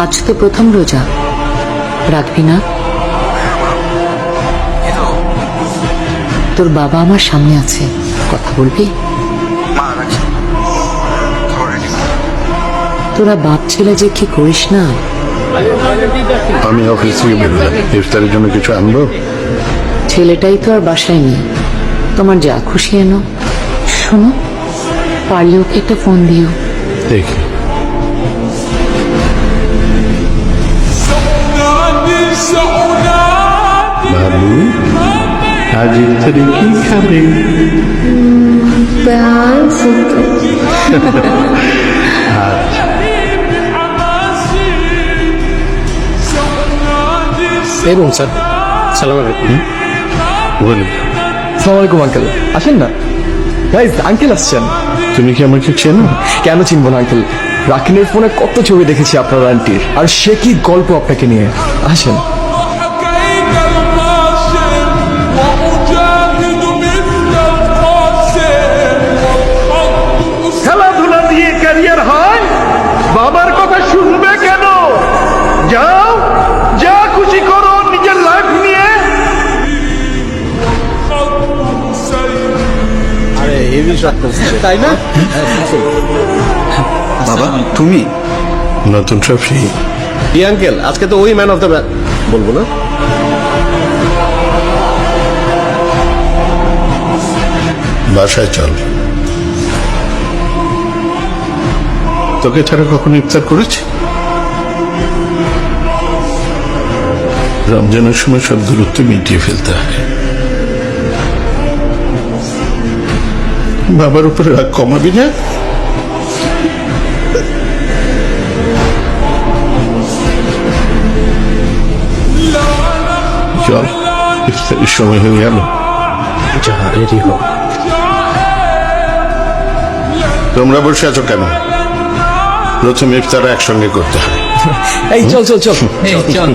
আজ তো প্রথম রোজা, রাখবি না? তোর বাবা আমার সামনে আছে, কথা বলবি? তোরা বাপ ছেলে যে কি করিস না। আমি অফিস থেকে বেরোলাম, ইফতারের জন্য কিছু আনবো? ছেলেটাই তো আর বাসায় নেই, তোমার যা খুশি এনো। শোনো, পারলে ওকে একটা ফোন দিও। দেখি। বাবু, আজ ইফতারে কি খাবে? এবং স্যার, সালাম আলাইকুম। বলি, আসসালামু আলাইকুম আঙ্কেল, আসেন না। গাইজ, আঙ্কেল আসছেন। তুমি কি আমাকে চেনো? কেন চিনবো না আঙ্কেল, রাকিনের ফোনে কত ছবি দেখেছি আপনার আন্টির, আর সে কি গল্প আপনাকে নিয়ে। আসেন। খেলাধুলা দিয়ে ক্যারিয়ার হয়? বাবার কথা শুনবে কেন? যাও, যা খুশি করো নিজের লাইফ নিয়ে। তাই না? বাবা তুমি নতুন ট্রফি? ই আঙ্কেল, আজকে তো ওই ম্যান অফ দ্য বলবো না। বাসায় চল। তোকে ছাড়া কখনো ইফতার করেছি? রমজানের সময় সব দূরত্ব মিটিয়ে ফেলতে হয়। বাবার উপরে রাগ কমাবি না? চল, ইফতারের সময় হয়ে গেল। যা রেডি হোক। তোমরা বসে আছো কেন? প্রথম ইফতার একসঙ্গে করতে হয়। এই চল চল চল। চল।